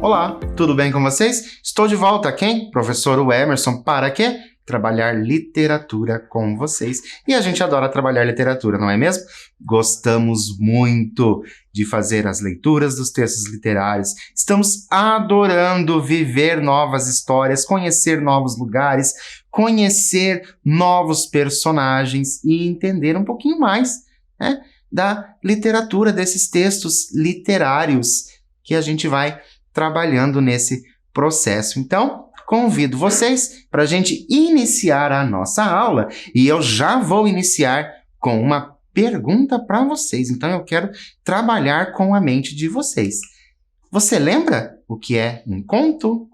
Olá, tudo bem com vocês? Estou de volta, quem? Professor Emerson, para quê? Trabalhar literatura com vocês. E a gente adora trabalhar literatura, não é mesmo? Gostamos muito de fazer as leituras dos textos literários. Estamos adorando viver novas histórias, conhecer novos lugares, conhecer novos personagens e entender um pouquinho mais, né, da literatura, desses textos literários que a gente vai trabalhando nesse processo. Então, convido vocês para a gente iniciar a nossa aula e eu já vou iniciar com uma pergunta para vocês. Então, eu quero trabalhar com a mente de vocês. Você lembra o que é um conto?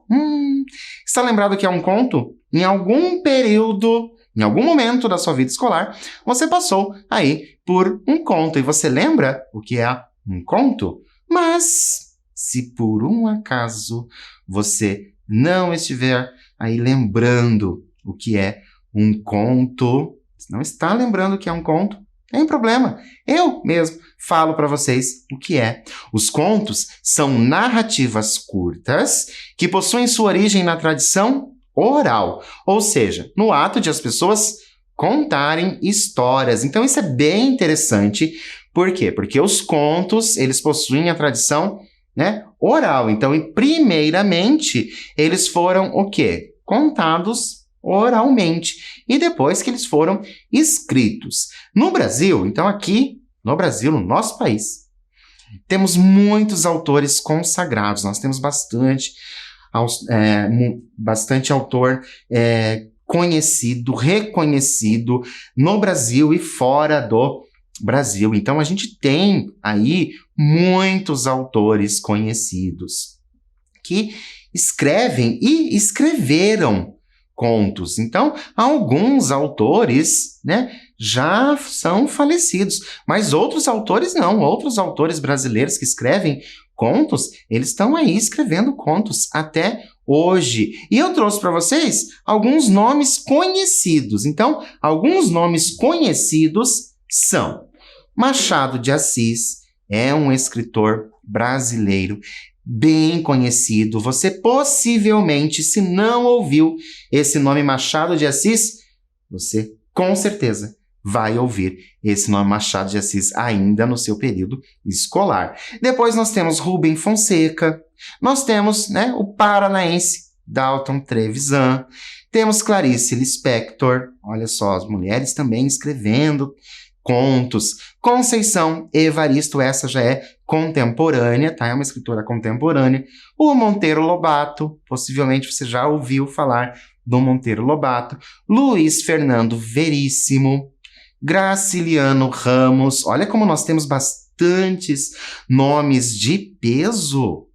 Está lembrado o que é um conto? Em algum período, em algum momento da sua vida escolar, você passou aí por um conto. E você lembra o que é um conto? Mas, se por um acaso você não estiver aí lembrando o que é um conto, se não está lembrando o que é um conto, tem problema. Eu mesmo falo para vocês o que é. Os contos são narrativas curtas que possuem sua origem na tradição oral, ou seja, no ato de as pessoas contarem histórias. Então isso é bem interessante. Por quê? Porque os contos, eles possuem a tradição, né, oral. Então, primeiramente, eles foram o quê? Contados oralmente. E depois que eles foram escritos. No Brasil, então aqui no Brasil, no nosso país, temos muitos autores consagrados. Nós temos bastante autor conhecido, reconhecido no Brasil e fora do Brasil. Então, a gente tem aí muitos autores conhecidos que escrevem e escreveram contos. Então, alguns autores, né, já são falecidos, mas outros autores não. Outros autores brasileiros que escrevem contos, eles estão aí escrevendo contos até hoje. E eu trouxe para vocês alguns nomes conhecidos. Então, alguns nomes conhecidos são Machado de Assis, é um escritor brasileiro bem conhecido. Você possivelmente, se não ouviu esse nome Machado de Assis, você com certeza vai ouvir esse nome Machado de Assis ainda no seu período escolar. Depois nós temos Rubem Fonseca, nós temos, né, o paranaense Dalton Trevisan, temos Clarice Lispector, olha só, as mulheres também escrevendo contos. Conceição Evaristo, essa já é contemporânea, tá? É uma escritora contemporânea. O Monteiro Lobato, possivelmente você já ouviu falar do Monteiro Lobato. Luiz Fernando Veríssimo. Graciliano Ramos. Olha como nós temos bastantes nomes de peso.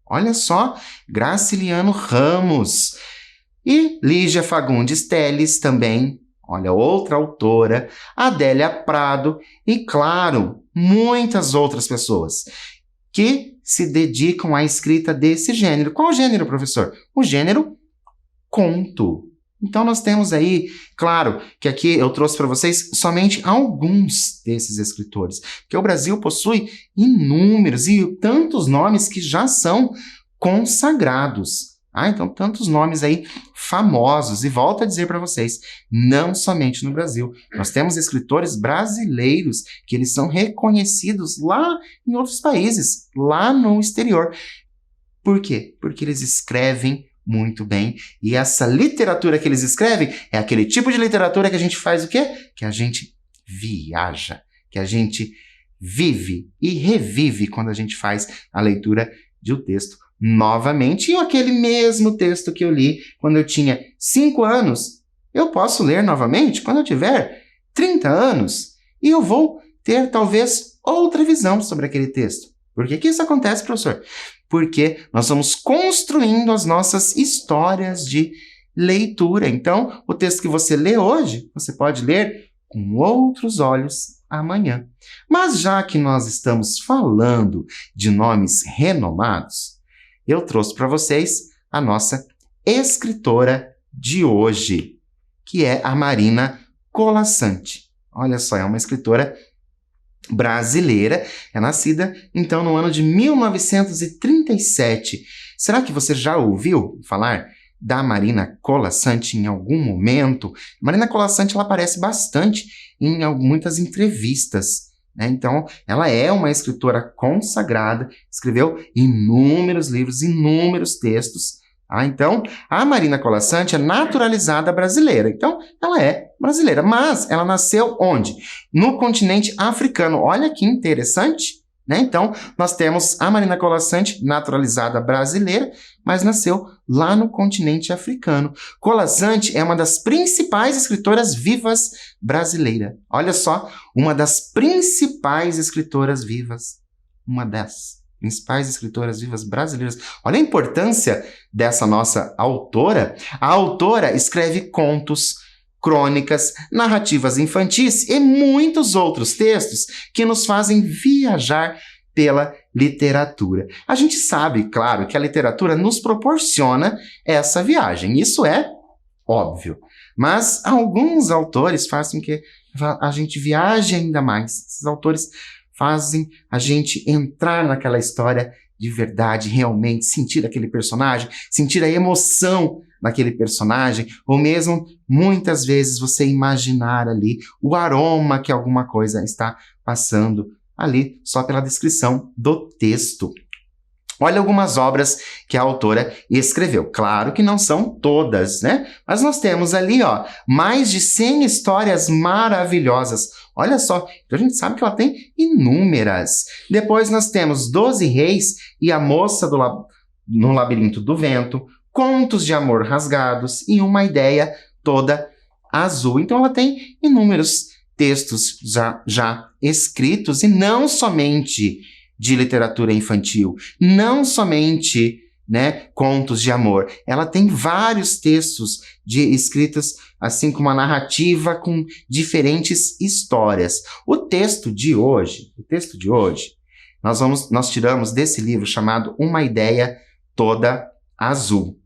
Olha só, Graciliano Ramos. E Lígia Fagundes Telles também. Olha, outra autora, Adélia Prado e, claro, muitas outras pessoas que se dedicam à escrita desse gênero. Qual gênero, professor? O gênero conto. Então, nós temos aí, claro, que aqui eu trouxe para vocês somente alguns desses escritores, porque o Brasil possui inúmeros e tantos nomes que já são consagrados. Então, tantos nomes aí famosos. E volto a dizer para vocês, não somente no Brasil. Nós temos escritores brasileiros que eles são reconhecidos lá em outros países, lá no exterior. Por quê? Porque eles escrevem muito bem. E essa literatura que eles escrevem é aquele tipo de literatura que a gente faz o quê? Que a gente viaja, que a gente vive e revive quando a gente faz a leitura de um texto novamente. E aquele mesmo texto que eu li quando eu tinha 5 anos, eu posso ler novamente quando eu tiver 30 anos. E eu vou ter, talvez, outra visão sobre aquele texto. Por que que isso acontece, professor? Porque nós vamos construindo as nossas histórias de leitura. Então, o texto que você lê hoje, você pode ler com outros olhos amanhã. Mas já que nós estamos falando de nomes renomados, eu trouxe para vocês a nossa escritora de hoje, que é a Marina Colasanti. Olha só, é uma escritora brasileira, é nascida, então, no ano de 1937. Será que você já ouviu falar da Marina Colasanti em algum momento? Marina Colasanti, ela aparece bastante em muitas entrevistas, né? Então, ela é uma escritora consagrada, escreveu inúmeros livros, inúmeros textos. Então, a Marina Colasanti é naturalizada brasileira. Então, ela é brasileira, mas ela nasceu onde? No continente africano. Olha que interessante, né? Então, nós temos a Marina Colasanti, naturalizada brasileira, mas nasceu lá no continente africano. Colasanti é uma das principais escritoras vivas brasileiras. Olha só, uma das principais escritoras vivas. Uma das principais escritoras vivas brasileiras. Olha a importância dessa nossa autora. A autora escreve contos, crônicas, narrativas infantis e muitos outros textos que nos fazem viajar pela literatura. A gente sabe, claro, que a literatura nos proporciona essa viagem. Isso é óbvio. Mas alguns autores fazem que a gente viaje ainda mais. Esses autores fazem a gente entrar naquela história de verdade, realmente, sentir aquele personagem, sentir a emoção naquele personagem, ou mesmo, muitas vezes, você imaginar ali o aroma que alguma coisa está passando ali, só pela descrição do texto. Olha algumas obras que a autora escreveu. Claro que não são todas, né? Mas nós temos ali, mais de 100 histórias maravilhosas. Olha só, então a gente sabe que ela tem inúmeras. Depois nós temos 12 Reis e a Moça no Labirinto do Vento, Contos de Amor Rasgados e Uma Ideia Toda Azul. Então ela tem inúmeros textos já escritos, e não somente de literatura infantil, não somente, né, contos de amor. Ela tem vários textos escritos assim como uma narrativa com diferentes histórias. O texto de hoje, nós tiramos desse livro chamado Uma Ideia Toda Azul.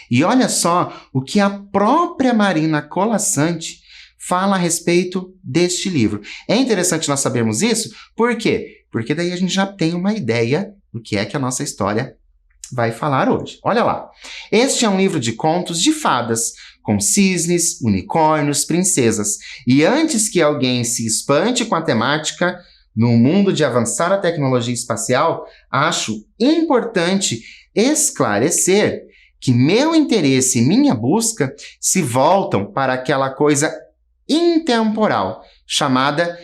E olha só o que a própria Marina Colasanti fala a respeito deste livro. É interessante nós sabermos isso, por quê? Porque daí a gente já tem uma ideia do que é que a nossa história vai falar hoje. Olha lá. Este é um livro de contos de fadas, com cisnes, unicórnios, princesas. E antes que alguém se espante com a temática, no mundo de avançada tecnologia espacial, acho importante esclarecer que meu interesse e minha busca se voltam para aquela coisa intemporal, chamada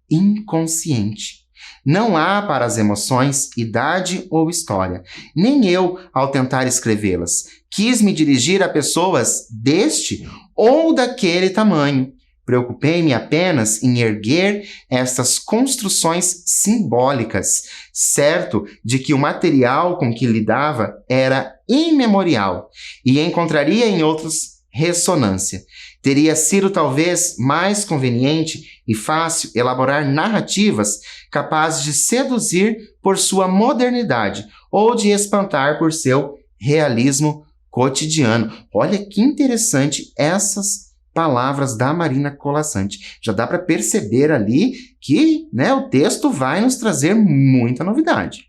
inconsciente. Não há para as emoções idade ou história. Nem eu, ao tentar escrevê-las, quis me dirigir a pessoas deste ou daquele tamanho. Preocupei-me apenas em erguer estas construções simbólicas, certo de que o material com que lidava era imemorial e encontraria em outros ressonância. Teria sido talvez mais conveniente e fácil elaborar narrativas capazes de seduzir por sua modernidade ou de espantar por seu realismo cotidiano. Olha que interessante essas palavras da Marina Colasanti. Já dá para perceber ali que, né, o texto vai nos trazer muita novidade.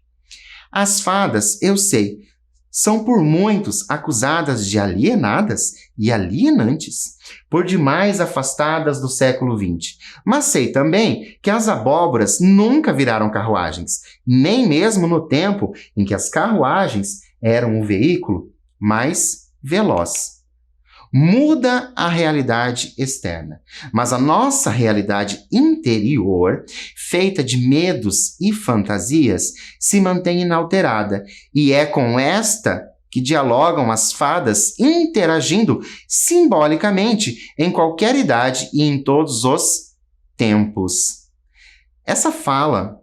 As fadas, eu sei, são por muitos acusadas de alienadas e alienantes, por demais afastadas do século XX. Mas sei também que as abóboras nunca viraram carruagens, nem mesmo no tempo em que as carruagens eram o veículo mais veloz. Muda a realidade externa, mas a nossa realidade interior, feita de medos e fantasias, se mantém inalterada, e é com esta que dialogam as fadas, interagindo simbolicamente em qualquer idade e em todos os tempos. Essa fala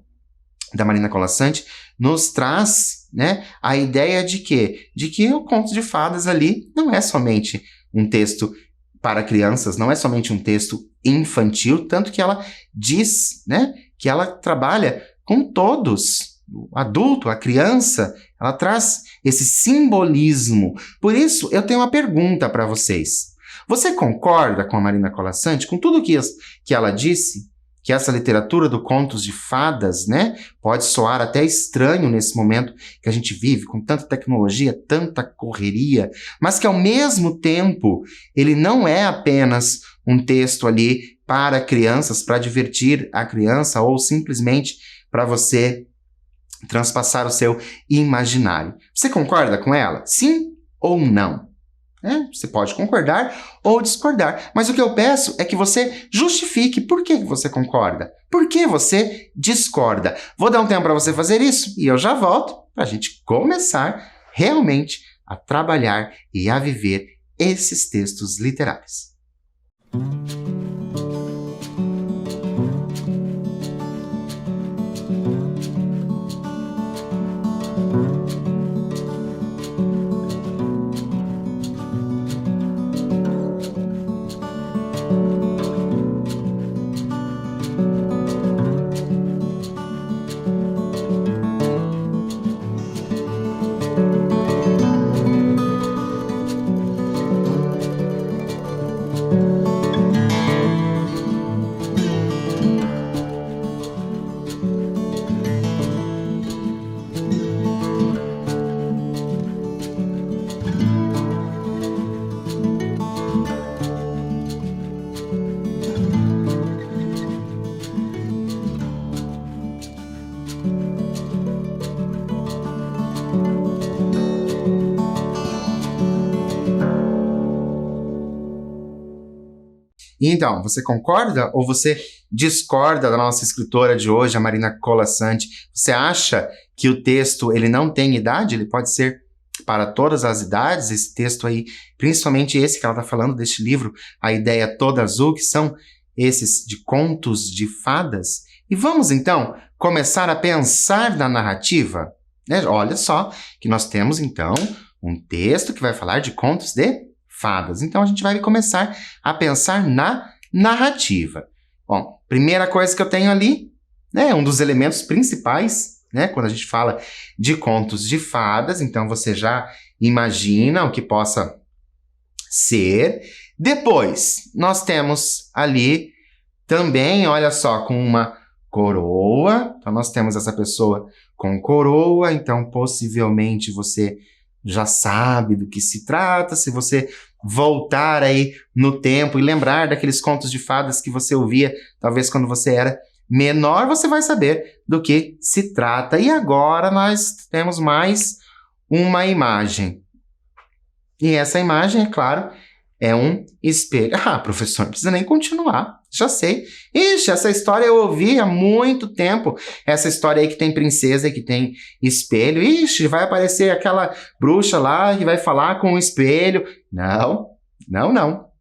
da Marina Colasanti nos traz, né, a ideia de que o conto de fadas ali não é somente um texto para crianças, não é somente um texto infantil, tanto que ela diz, né, que ela trabalha com todos, o adulto, a criança, ela traz esse simbolismo. Por isso, eu tenho uma pergunta para vocês. Você concorda com a Marina Colasanti, com tudo que ela disse, que essa literatura do contos de fadas, né, pode soar até estranho nesse momento que a gente vive, com tanta tecnologia, tanta correria, mas que ao mesmo tempo ele não é apenas um texto ali para crianças, para divertir a criança ou simplesmente para você transpassar o seu imaginário. Você concorda com ela? Sim ou não? Você pode concordar ou discordar, mas o que eu peço é que você justifique por que você concorda, por que você discorda. Vou dar um tempo para você fazer isso e eu já volto para a gente começar realmente a trabalhar e a viver esses textos literários. Então, você concorda ou você discorda da nossa escritora de hoje, a Marina Colasanti? Você acha que o texto ele não tem idade? Ele pode ser para todas as idades? Esse texto aí, principalmente esse que ela está falando deste livro, A Ideia Toda Azul, que são esses de contos de fadas? E vamos, então, começar a pensar na narrativa? Olha só que nós temos, então, um texto que vai falar de contos de fadas. Então, a gente vai começar a pensar na narrativa. Bom, primeira coisa que eu tenho ali, né, um dos elementos principais, né, quando a gente fala de contos de fadas, então você já imagina o que possa ser. Depois, nós temos ali também, olha só, com uma coroa. Então, nós temos essa pessoa com coroa, então possivelmente você já sabe do que se trata. Se você voltar aí no tempo e lembrar daqueles contos de fadas que você ouvia, talvez quando você era menor, você vai saber do que se trata. E agora nós temos mais uma imagem. E essa imagem, é claro, é um espelho. Ah, professor, não precisa nem continuar. Já sei. Ixi, essa história eu ouvi há muito tempo. Essa história aí que tem princesa e que tem espelho. Ixi, vai aparecer aquela bruxa lá que vai falar com o espelho. Não.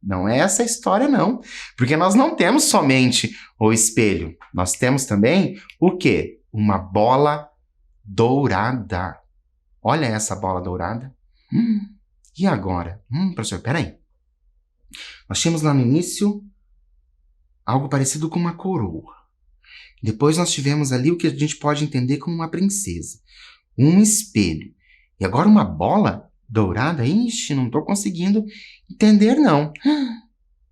Não é essa história, não. Porque nós não temos somente o espelho. Nós temos também o quê? Uma bola dourada. Olha essa bola dourada. E agora? Professor, peraí. Nós tínhamos lá no início algo parecido com uma coroa. Depois nós tivemos ali o que a gente pode entender como uma princesa. Um espelho. E agora uma bola dourada? Ixi, não estou conseguindo entender, não.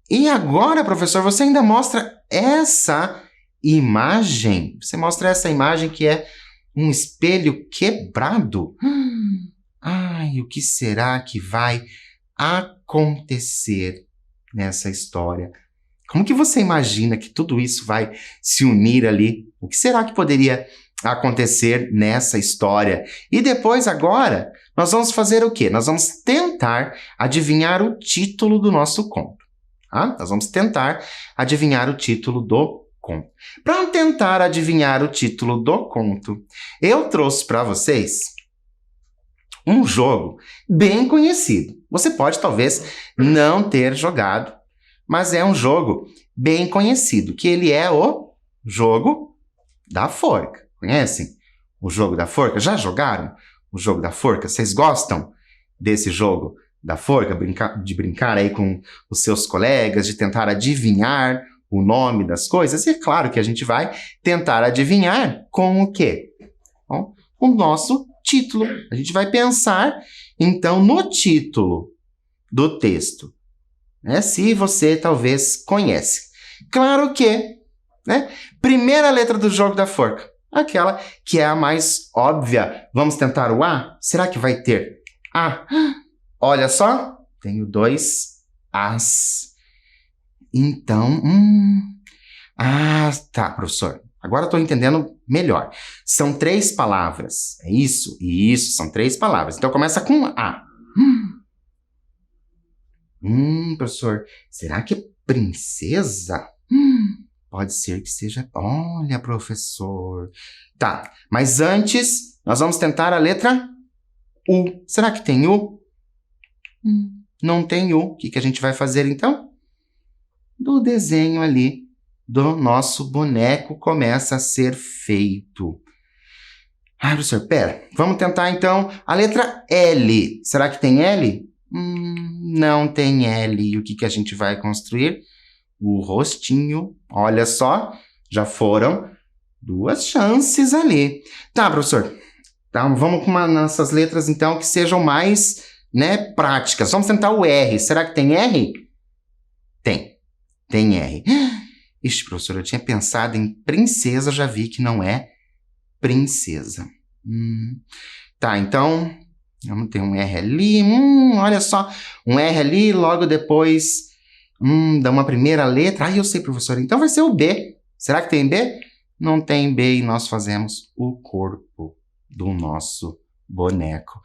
E agora, professor, você ainda mostra essa imagem? Você mostra essa imagem que é um espelho quebrado? Ai, o que será que vai acontecer nessa história? Como que você imagina que tudo isso vai se unir ali? O que será que poderia acontecer nessa história? E depois, agora, nós vamos fazer o quê? Nós vamos tentar adivinhar o título do nosso conto. Nós vamos tentar adivinhar o título do conto. Para tentar adivinhar o título do conto, eu trouxe para vocês um jogo bem conhecido. Você pode, talvez, não ter jogado, mas é um jogo bem conhecido, que ele é o jogo da forca. Conhecem o jogo da forca? Já jogaram o jogo da forca? Vocês gostam desse jogo da forca? De brincar aí com os seus colegas, de tentar adivinhar o nome das coisas? E é claro que a gente vai tentar adivinhar com o quê? Bom, o nosso título. A gente vai pensar, então, no título do texto. Se você talvez conhece. Claro que né? Primeira letra do jogo da forca. Aquela que é a mais óbvia. Vamos tentar o A? Será que vai ter A? Olha só, tenho 2 As. Então, Ah, tá, professor. Agora eu estou entendendo melhor. São 3 palavras. É isso? Isso, são 3 palavras. Então começa com A. Professor, será que é princesa? Pode ser que seja... Olha, professor. Tá, mas antes, nós vamos tentar a letra U. Será que tem U? Não tem U. O que a gente vai fazer, então? Do desenho ali do nosso boneco começa a ser feito. Ai, professor, pera. Vamos tentar, então, a letra L. Será que tem L? Não tem L. E o que a gente vai construir? O rostinho. Olha só, já foram 2 chances ali. Tá, professor. Tá, vamos com nessas letras, então, que sejam mais, né, práticas. Vamos tentar o R. Será que tem R? Tem R. Ixi, professor, eu tinha pensado em princesa, já vi que não é princesa. Tá, então, vamos ter um R ali. Olha só, um R ali, logo depois dá uma primeira letra. Eu sei, professor, então vai ser o B. Será que tem B? Não tem B e nós fazemos o corpo do nosso boneco.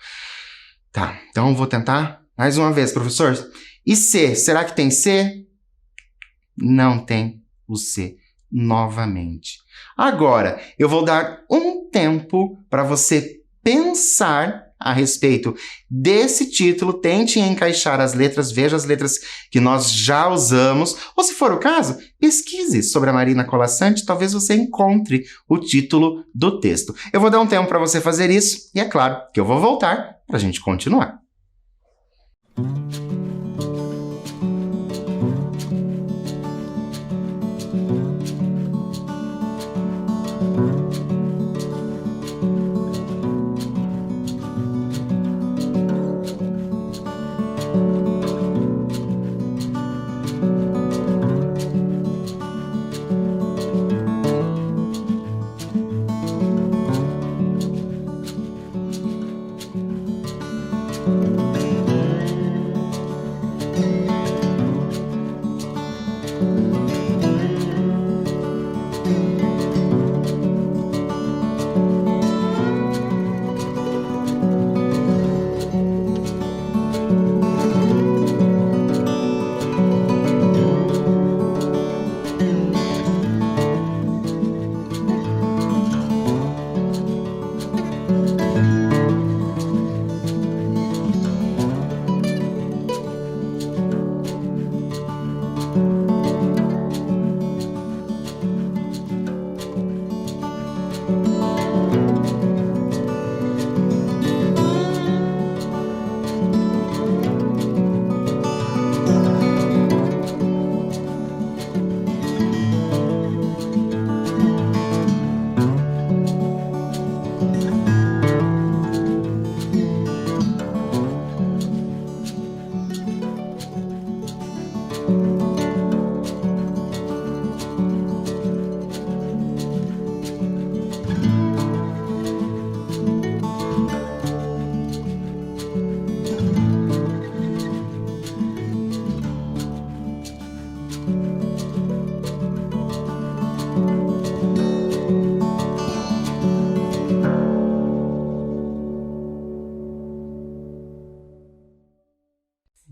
Tá, então vou tentar mais uma vez, professor. E C? Será que tem C? Não tem o C novamente. Agora, eu vou dar um tempo para você pensar a respeito desse título, tente encaixar as letras, veja as letras que nós já usamos, ou se for o caso, pesquise sobre a Marina Colasanti, talvez você encontre o título do texto. Eu vou dar um tempo para você fazer isso, e é claro que eu vou voltar para a gente continuar.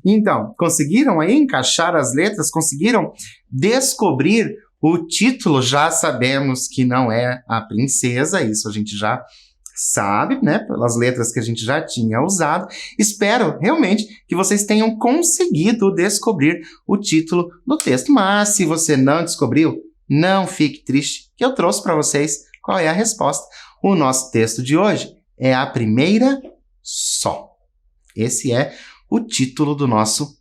Então, conseguiram aí encaixar as letras? Conseguiram descobrir o título? Já sabemos que não é a princesa, isso a gente já sabe, né? Pelas letras que a gente já tinha usado. Espero realmente que vocês tenham conseguido descobrir o título do texto. Mas se você não descobriu, não fique triste, que eu trouxe para vocês qual é a resposta. O nosso texto de hoje é a primeira só. Esse é o título do nosso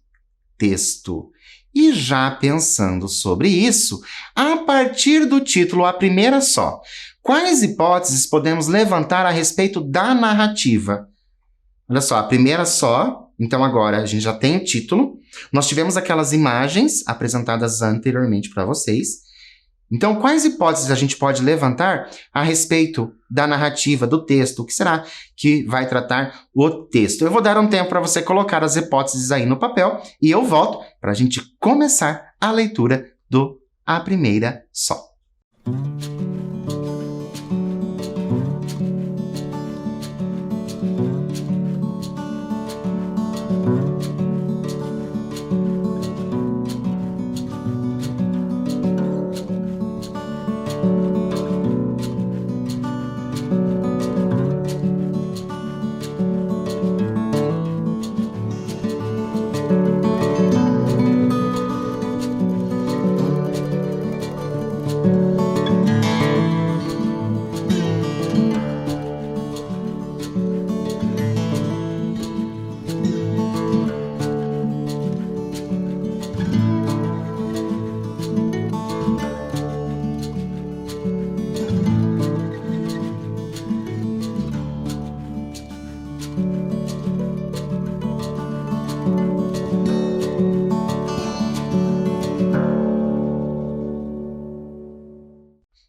texto. E já pensando sobre isso, a partir do título A Primeira Só, quais hipóteses podemos levantar a respeito da narrativa? Olha só, a primeira só, então agora a gente já tem o título, nós tivemos aquelas imagens apresentadas anteriormente para vocês, Então, quais hipóteses a gente pode levantar a respeito da narrativa, do texto? O que será que vai tratar o texto? Eu vou dar um tempo para você colocar as hipóteses aí no papel e eu volto para a gente começar a leitura do A Primeira Só.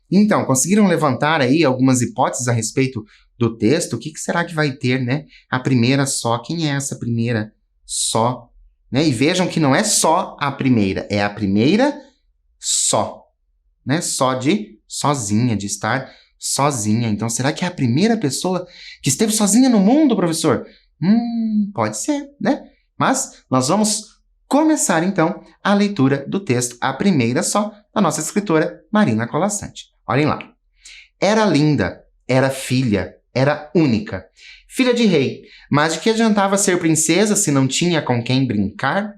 Então, conseguiram levantar aí algumas hipóteses a respeito do texto? O que será que vai ter, né? A primeira só. Quem é essa primeira só? Né? E vejam que não é só a primeira, é a primeira só. Né? Só de sozinha, de estar sozinha. Então, será que é a primeira pessoa que esteve sozinha no mundo, professor? Pode ser, né? Mas nós vamos começar, então, a leitura do texto A Primeira Só, da nossa escritora Marina Colasanti. Olhem lá. Era linda, era filha, era única. Filha de rei, mas de que adiantava ser princesa se não tinha com quem brincar?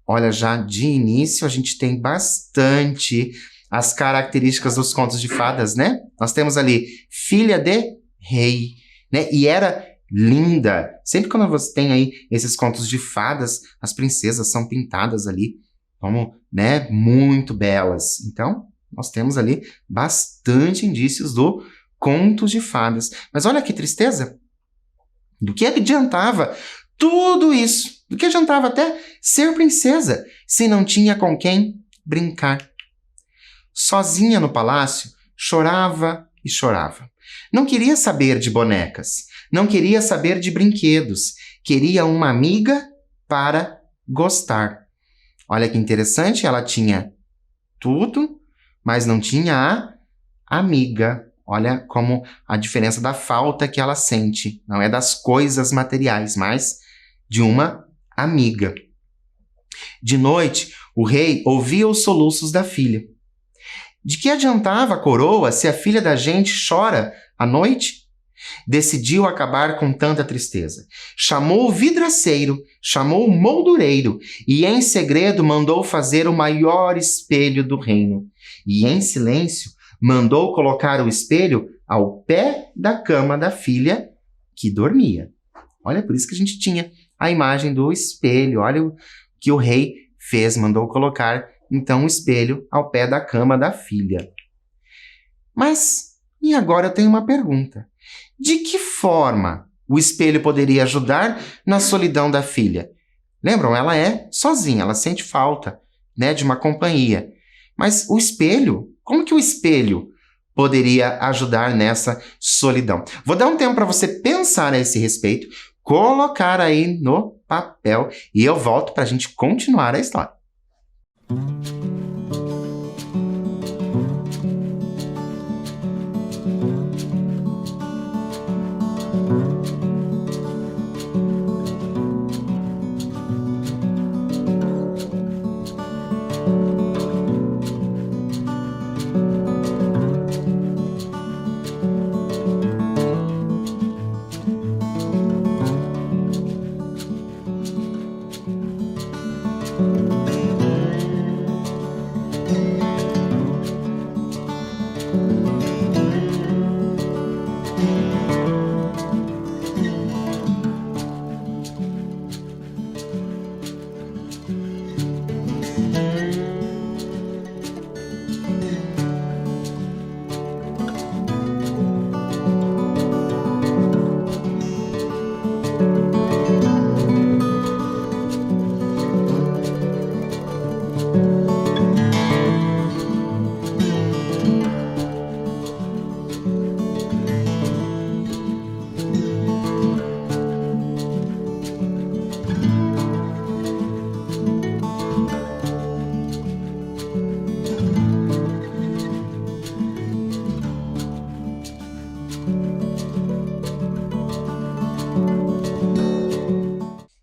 Olha, já de início a gente tem bastante as características dos contos de fadas, né? Nós temos ali filha de rei, né? E era linda. Sempre quando você tem aí esses contos de fadas, as princesas são pintadas ali como, né, muito belas. Então, nós temos ali bastante indícios do contos de fadas. Mas olha que tristeza. Do que adiantava tudo isso? Do que adiantava até ser princesa se não tinha com quem brincar? Sozinha no palácio, chorava e chorava. Não queria saber de bonecas, não queria saber de brinquedos, queria uma amiga para gostar. Olha que interessante, ela tinha tudo, mas não tinha a amiga. Olha como a diferença da falta que ela sente. Não é das coisas materiais, mas de uma amiga. De noite, o rei ouvia os soluços da filha. De que adiantava a coroa se a filha da gente chora à noite? Decidiu acabar com tanta tristeza. Chamou o vidraceiro, chamou o moldureiro e em segredo mandou fazer o maior espelho do reino. E em silêncio mandou colocar o espelho ao pé da cama da filha que dormia. Olha, por isso que a gente tinha a imagem do espelho. Olha o que o rei fez, mandou colocar então o espelho ao pé da cama da filha. Mas, e agora eu tenho uma pergunta. De que forma o espelho poderia ajudar na solidão da filha? Lembram, ela é sozinha, ela sente falta, né, de uma companhia. Mas o espelho, como que o espelho poderia ajudar nessa solidão? Vou dar um tempo para você pensar a esse respeito, colocar aí no papel e eu volto para a gente continuar a história.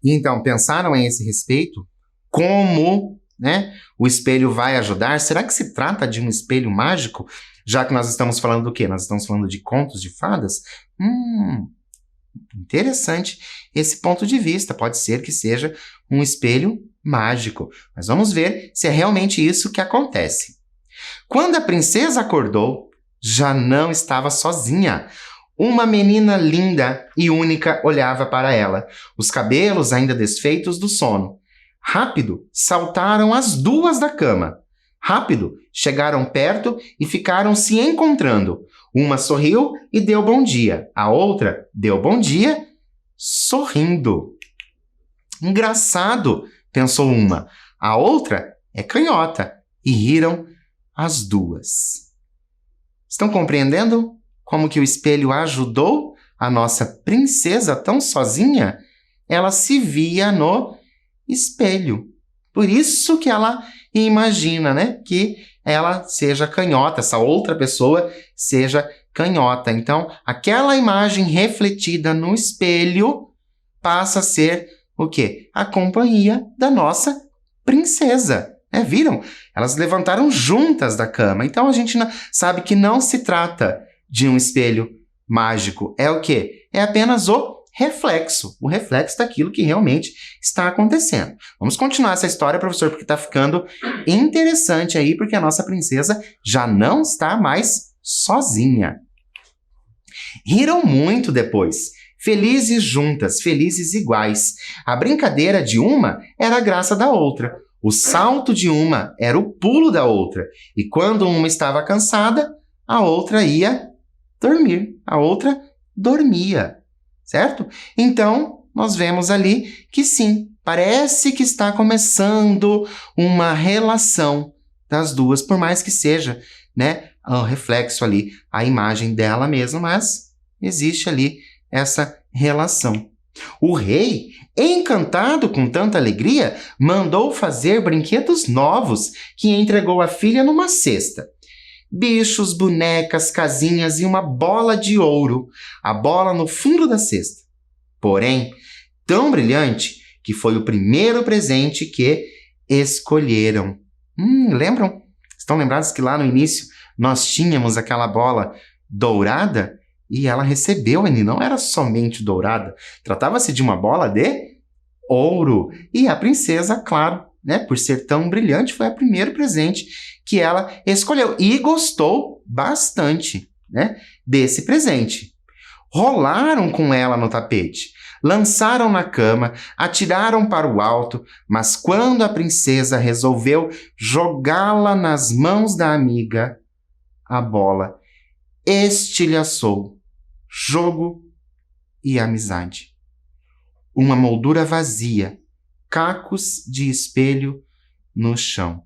Então, pensaram a esse respeito? Como, né, o espelho vai ajudar? Será que se trata de um espelho mágico? Já que nós estamos falando do quê? Nós estamos falando de contos de fadas? Interessante esse ponto de vista. Pode ser que seja um espelho mágico. Mas vamos ver se é realmente isso que acontece. Quando a princesa acordou, já não estava sozinha. Uma menina linda e única olhava para ela, os cabelos ainda desfeitos do sono. Rápido, saltaram as duas da cama. Rápido, chegaram perto e ficaram se encontrando. Uma sorriu e deu bom dia. A outra deu bom dia sorrindo. Engraçado, pensou uma. A outra é canhota. E riram as duas. Estão compreendendo como que o espelho ajudou a nossa princesa tão sozinha? Ela se via no espelho. Por isso que ela imagina, né, que ela seja canhota, essa outra pessoa seja canhota. Então, aquela imagem refletida no espelho passa a ser o quê? A companhia da nossa princesa. Viram? Elas levantaram juntas da cama. Então, a gente sabe que não se trata de um espelho mágico. É o quê? É apenas o reflexo daquilo que realmente está acontecendo. Vamos continuar essa história, professor, porque está ficando interessante aí, porque a nossa princesa já não está mais sozinha. Riram muito depois, felizes juntas, felizes iguais. A brincadeira de uma era a graça da outra. O salto de uma era o pulo da outra. E quando uma estava cansada, a outra ia dormir. A outra dormia. Certo? Então, nós vemos ali que sim, parece que está começando uma relação das duas, por mais que seja, né, o reflexo ali, a imagem dela mesma, mas existe ali essa relação. O rei, encantado com tanta alegria, mandou fazer brinquedos novos que entregou à filha numa cesta. Bichos, bonecas, casinhas e uma bola de ouro, a bola no fundo da cesta. Porém, tão brilhante que foi o primeiro presente que escolheram. Lembram? Estão lembrados que lá no início nós tínhamos aquela bola dourada? E ela recebeu, e não era somente dourada, tratava-se de uma bola de ouro. E a princesa, claro, né, por ser tão brilhante, foi o primeiro presente que ela escolheu. E gostou bastante, né, desse presente. Rolaram com ela no tapete, lançaram na cama, atiraram para o alto, mas quando a princesa resolveu jogá-la nas mãos da amiga, a bola estilhaçou jogo e amizade. Uma moldura vazia, cacos de espelho no chão.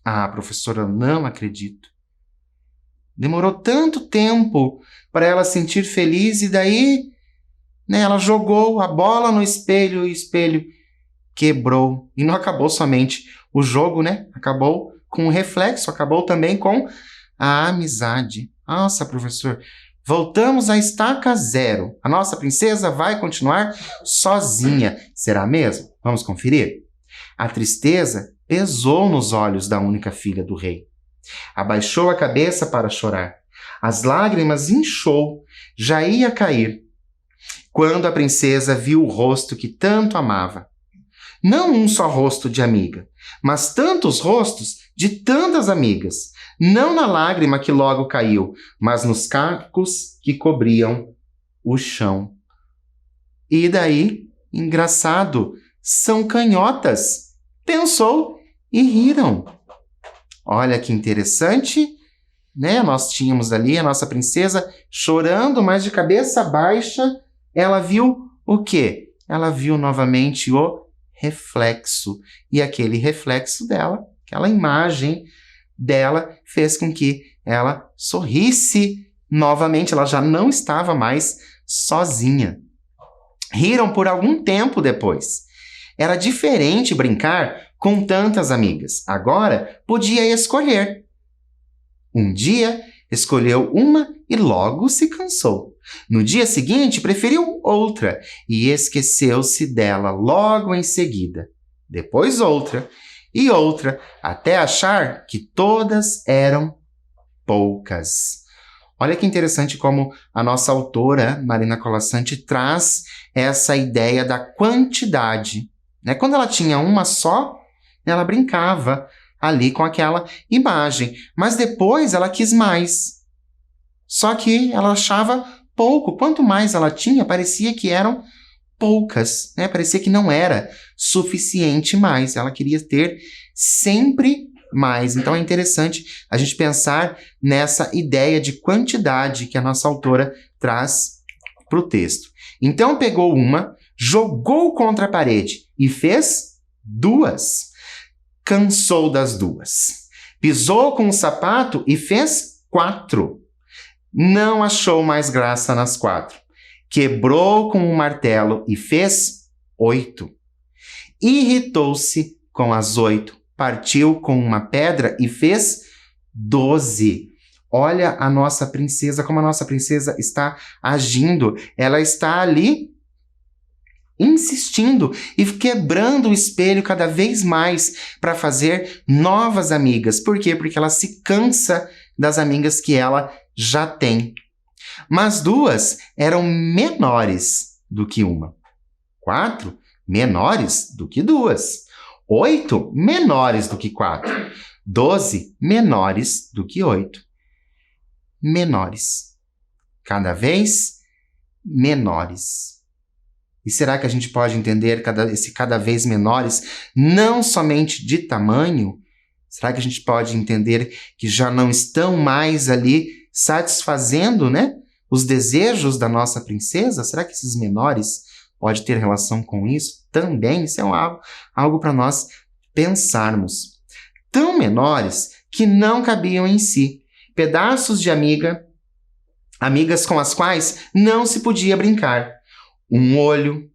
Ah, professora, não acredito. Demorou tanto tempo para ela sentir feliz e daí, né, ela jogou a bola no espelho e o espelho quebrou. E não acabou somente o jogo, né? Acabou com o reflexo, acabou também com a amizade. Nossa, professor, voltamos à estaca zero. A nossa princesa vai continuar sozinha. Será mesmo? Vamos conferir? A tristeza pesou nos olhos da única filha do rei. Abaixou a cabeça para chorar. As lágrimas inchou, já ia cair. Quando a princesa viu o rosto que tanto amava. Não um só rosto de amiga, mas tantos rostos de tantas amigas. Não na lágrima que logo caiu, mas nos cacos que cobriam o chão. E daí, engraçado, são canhotas, pensou e riram. Olha que interessante, né? Nós tínhamos ali a nossa princesa chorando, mas de cabeça baixa, ela viu o quê? Ela viu novamente o reflexo. E aquele reflexo dela, aquela imagem dela, fez com que ela sorrisse novamente. Ela já não estava mais sozinha. Riram por algum tempo depois. Era diferente brincar com tantas amigas. Agora podia escolher. Um dia escolheu uma e logo se cansou. No dia seguinte, preferiu outra e esqueceu-se dela logo em seguida. Depois outra e outra, até achar que todas eram poucas. Olha que interessante como a nossa autora, Marina Colasanti, traz essa ideia da quantidade. Né? Quando ela tinha uma só, ela brincava ali com aquela imagem, mas depois ela quis mais. Só que ela achava pouco. Quanto mais ela tinha, parecia que eram poucas, né? Parecia que não era suficiente mais. Ela queria ter sempre mais. Então é interessante a gente pensar nessa ideia de quantidade que a nossa autora traz para o texto. Então pegou uma, jogou contra a parede e fez duas. Cansou das duas. Pisou com o sapato e fez 4. Não achou mais graça nas 4. Quebrou com um martelo e fez 8. Irritou-se com as 8. Partiu com uma pedra e fez 12. Olha a nossa princesa, como a nossa princesa está agindo. Ela está ali insistindo e quebrando o espelho cada vez mais para fazer novas amigas. Por quê? Porque ela se cansa das amigas que ela já tem. Mas 2 eram menores do que uma. 4 menores do que 2. 8 menores do que 4. 12 menores do que 8. Menores. Cada vez menores. E será que a gente pode entender esse cada vez menores não somente de tamanho? Será que a gente pode entender que já não estão mais ali satisfazendo, né, os desejos da nossa princesa? Será que esses menores podem ter relação com isso? Também isso é algo para nós pensarmos. Tão menores que não cabiam em si. Pedaços de amigas com as quais não se podia brincar. Um olho,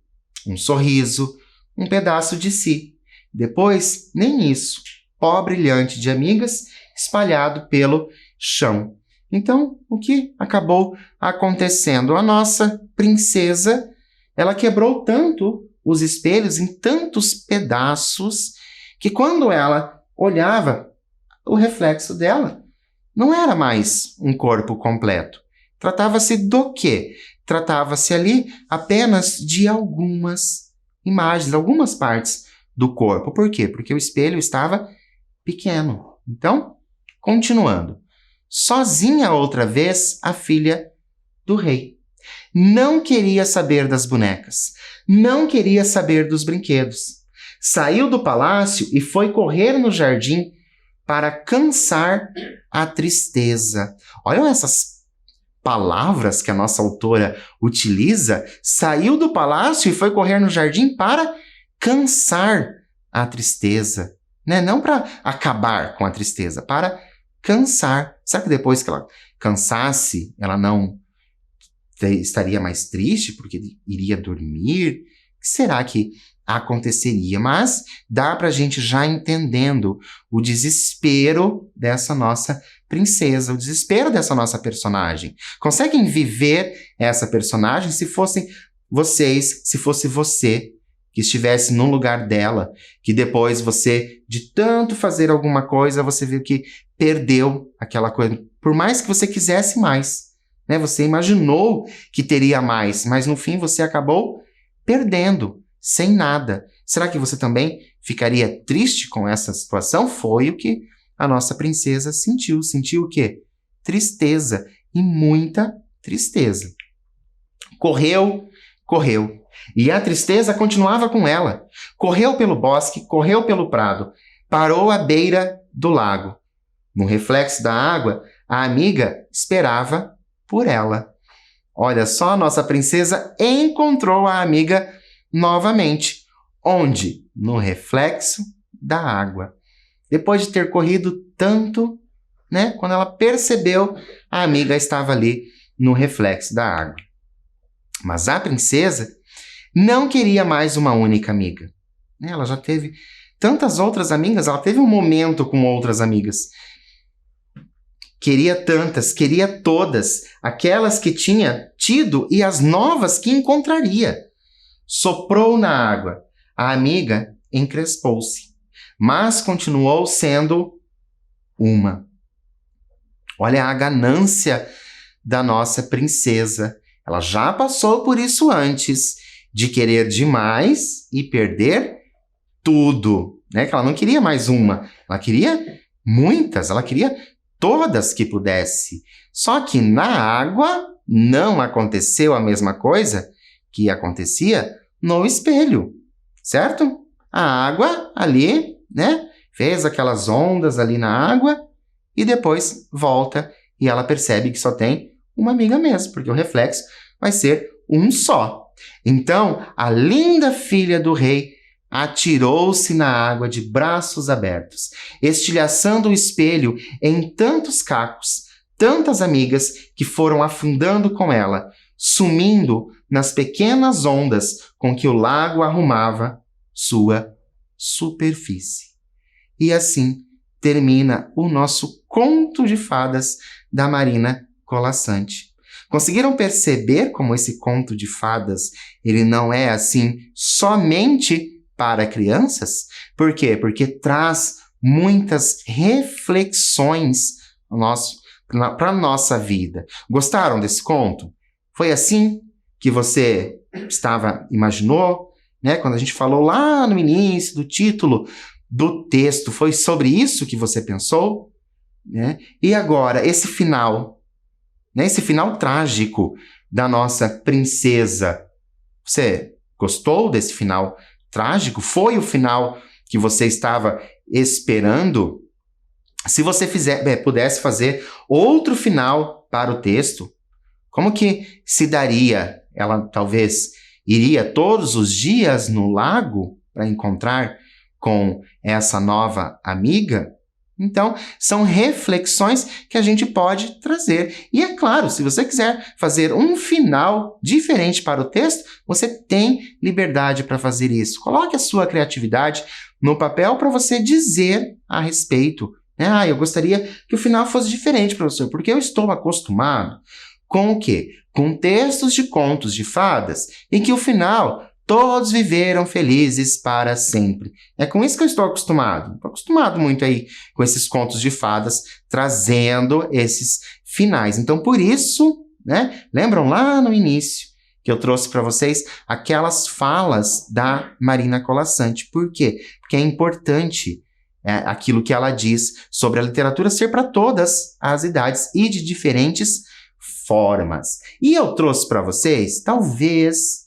um sorriso, um pedaço de si. Depois, nem isso. Pó brilhante de amigas espalhado pelo chão. Então, o que acabou acontecendo? A nossa princesa, ela quebrou tanto os espelhos em tantos pedaços que quando ela olhava, o reflexo dela não era mais um corpo completo. Tratava-se do quê? Tratava-se ali apenas de algumas imagens, algumas partes do corpo. Por quê? Porque o espelho estava pequeno. Então, continuando. Sozinha outra vez, a filha do rei. Não queria saber das bonecas. Não queria saber dos brinquedos. Saiu do palácio e foi correr no jardim para cansar a tristeza. Olha essas palavras que a nossa autora utiliza. Saiu do palácio e foi correr no jardim para cansar a tristeza. Né? Não para acabar com a tristeza, para cansar. Será que depois que ela cansasse, ela não estaria mais triste porque iria dormir? O que será que aconteceria? Mas dá para a gente já entendendo o desespero dessa nossa princesa, o desespero dessa nossa personagem. Conseguem viver essa personagem se fossem vocês, se fosse você que estivesse no lugar dela, que depois você, de tanto fazer alguma coisa, você viu que perdeu aquela coisa, por mais que você quisesse mais, né? Você imaginou que teria mais, mas no fim você acabou perdendo, sem nada. Será que você também ficaria triste com essa situação? Foi o que a nossa princesa sentiu. Sentiu o quê? Tristeza, e muita tristeza. Correu, correu. E a tristeza continuava com ela. Correu pelo bosque, correu pelo prado, parou à beira do lago. No reflexo da água, a amiga esperava por ela. Olha só, a nossa princesa encontrou a amiga novamente. Onde? No reflexo da água. Depois de ter corrido tanto, né? Quando ela percebeu, a amiga estava ali no reflexo da água. Mas a princesa não queria mais uma única amiga. Ela já teve tantas outras amigas, ela teve um momento com outras amigas. Queria tantas, queria todas, aquelas que tinha tido e as novas que encontraria. Soprou na água. A amiga encrespou-se, mas continuou sendo uma. Olha a ganância da nossa princesa. Ela já passou por isso antes, de querer demais e perder tudo, né? Que ela não queria mais uma, ela queria muitas, ela queria todas que pudesse. Só que na água não aconteceu a mesma coisa que acontecia no espelho, certo? A água ali, né? Fez aquelas ondas ali na água e depois volta e ela percebe que só tem uma amiga mesmo, porque o reflexo vai ser um só. Então, a linda filha do rei atirou-se na água de braços abertos, estilhaçando o espelho em tantos cacos, tantas amigas que foram afundando com ela, sumindo nas pequenas ondas com que o lago arrumava sua superfície. E assim termina o nosso conto de fadas da Marina Colasanti. Conseguiram perceber como esse conto de fadas ele não é assim somente para crianças? Por quê? Porque traz muitas reflexões para a nossa vida. Gostaram desse conto? Foi assim que você imaginou, né? Quando a gente falou lá no início do título do texto, foi sobre isso que você pensou? Né? E agora, esse final, né? Esse final trágico da nossa princesa, você gostou desse final trágico? Foi o final que você estava esperando? Se você pudesse fazer outro final para o texto, como que se daria? Ela talvez iria todos os dias no lago para encontrar com essa nova amiga? Então, são reflexões que a gente pode trazer. E é claro, se você quiser fazer um final diferente para o texto, você tem liberdade para fazer isso. Coloque a sua criatividade no papel para você dizer a respeito. Eu gostaria que o final fosse diferente, professor, porque eu estou acostumado com o quê? Com textos de contos de fadas em que o final todos viveram felizes para sempre. É com isso que eu estou acostumado. Estou acostumado muito aí com esses contos de fadas, trazendo esses finais. Então, por isso, né? Lembram lá no início que eu trouxe para vocês aquelas falas da Marina Colasanti. Por quê? Porque é importante aquilo que ela diz sobre a literatura ser para todas as idades e de diferentes formas. E eu trouxe para vocês, talvez,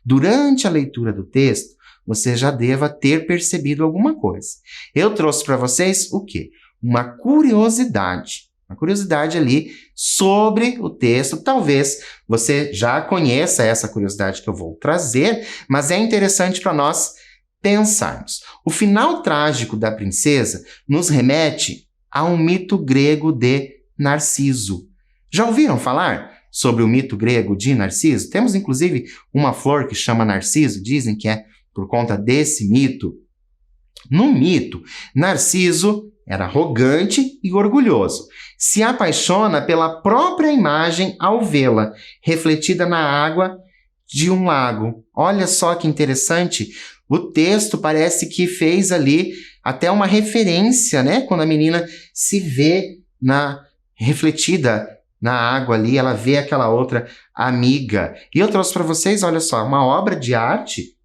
durante a leitura do texto, você já deva ter percebido alguma coisa. Eu trouxe para vocês o quê? Uma curiosidade ali sobre o texto. Talvez você já conheça essa curiosidade que eu vou trazer, mas é interessante para nós pensarmos. O final trágico da princesa nos remete a um mito grego de Narciso. Já ouviram falar sobre o mito grego de Narciso? Temos, inclusive, uma flor que chama Narciso, dizem que é por conta desse mito. No mito, Narciso era arrogante e orgulhoso. Se apaixona pela própria imagem ao vê-la, refletida na água de um lago. Olha só que interessante. O texto parece que fez ali até uma referência, né? Quando a menina se vê refletida na água ali, ela vê aquela outra amiga. E eu trouxe para vocês, olha só, uma obra de arte,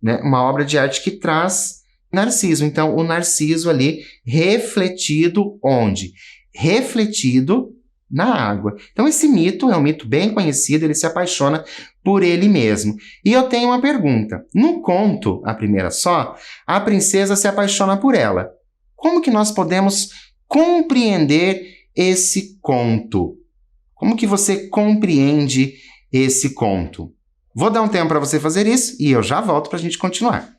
né? Uma obra de arte que traz Narciso. Então, o Narciso ali refletido onde? Refletido na água. Então, esse mito é um mito bem conhecido, ele se apaixona por ele mesmo. E eu tenho uma pergunta. No conto, A Primeira Só, a princesa se apaixona por ela. Como que nós podemos compreender esse conto? Como que você compreende esse conto? Vou dar um tempo para você fazer isso e eu já volto para a gente continuar.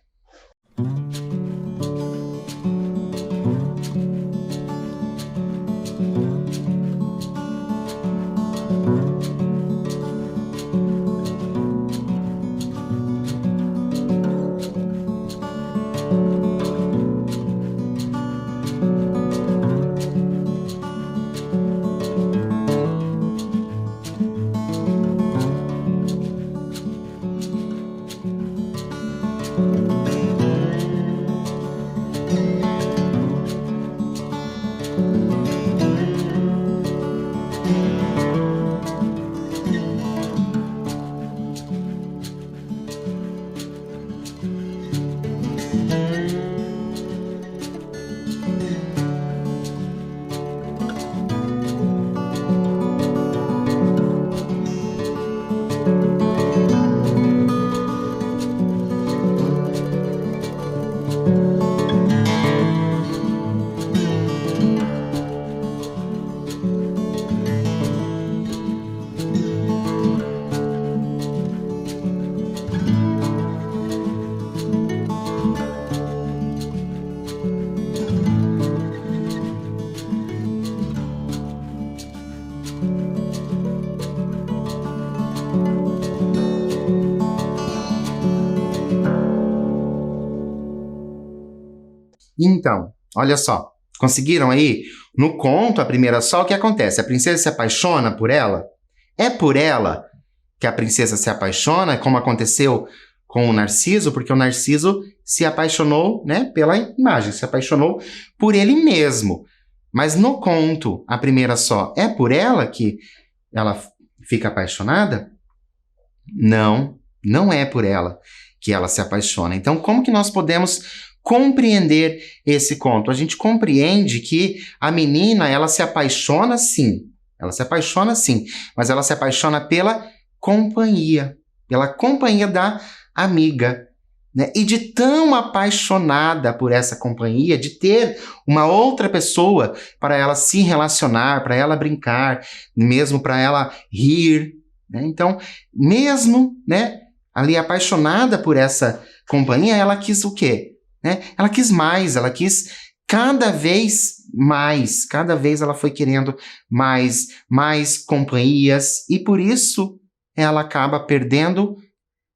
Então, olha só, conseguiram aí? No conto, a primeira só, o que acontece? A princesa se apaixona por ela? É por ela que a princesa se apaixona, como aconteceu com o Narciso, porque o Narciso se apaixonou, né, pela imagem, se apaixonou por ele mesmo. Mas no conto, a primeira só, é por ela que ela fica apaixonada? Não, não é por ela que ela se apaixona. Então, como que nós podemos compreender esse conto? A gente compreende que a menina, ela se apaixona sim. Ela se apaixona sim, mas ela se apaixona pela companhia da amiga, né? E de tão apaixonada por essa companhia, de ter uma outra pessoa para ela se relacionar, para ela brincar, mesmo para ela rir, né? Então, mesmo, né, ali apaixonada por essa companhia, ela quis o quê? Né? Ela quis mais, ela quis cada vez mais, cada vez ela foi querendo mais companhias, e por isso ela acaba perdendo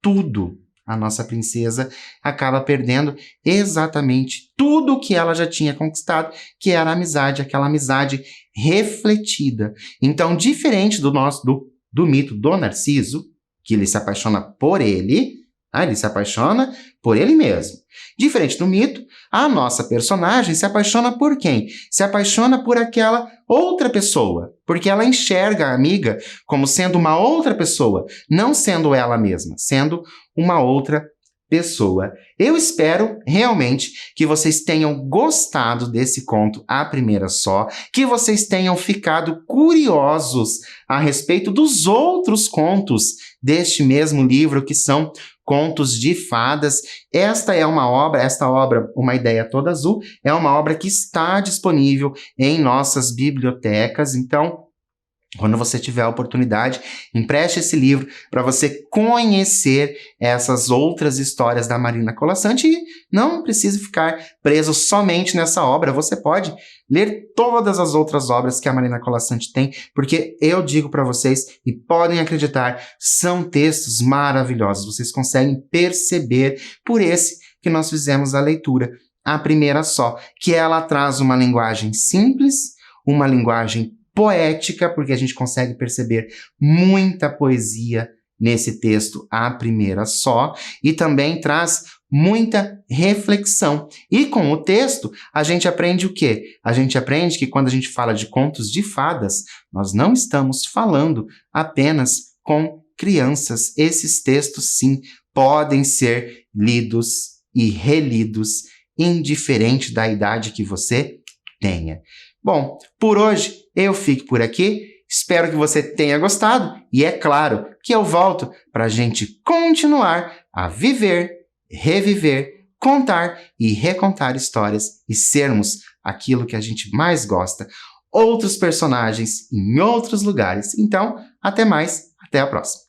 tudo. A nossa princesa acaba perdendo exatamente tudo que ela já tinha conquistado, que era a amizade, aquela amizade refletida. Então, diferente do mito do Narciso, que ele se apaixona por ele, ele se apaixona por ele mesmo. Diferente do mito, a nossa personagem se apaixona por quem? Se apaixona por aquela outra pessoa, porque ela enxerga a amiga como sendo uma outra pessoa, não sendo ela mesma, sendo uma outra pessoa. Eu espero realmente que vocês tenham gostado desse conto A Primeira Só, que vocês tenham ficado curiosos a respeito dos outros contos deste mesmo livro, que são Contos de Fadas. Esta obra, Uma Ideia Toda Azul, é uma obra que está disponível em nossas bibliotecas. Então, quando você tiver a oportunidade, empreste esse livro para você conhecer essas outras histórias da Marina Colasanti e não precise ficar preso somente nessa obra. Você pode ler todas as outras obras que a Marina Colasanti tem, porque eu digo para vocês, e podem acreditar, são textos maravilhosos. Vocês conseguem perceber por esse que nós fizemos a leitura, A Primeira Só, que ela traz uma linguagem simples, uma linguagem poética, porque a gente consegue perceber muita poesia nesse texto A Primeira Só, e também traz muita reflexão. E com o texto, a gente aprende o quê? A gente aprende que quando a gente fala de contos de fadas, nós não estamos falando apenas com crianças. Esses textos, sim, podem ser lidos e relidos, indiferente da idade que você tenha. Bom, por hoje eu fico por aqui. Espero que você tenha gostado e é claro que eu volto para a gente continuar a viver, reviver, contar e recontar histórias e sermos aquilo que a gente mais gosta, outros personagens em outros lugares. Então, até mais, até a próxima.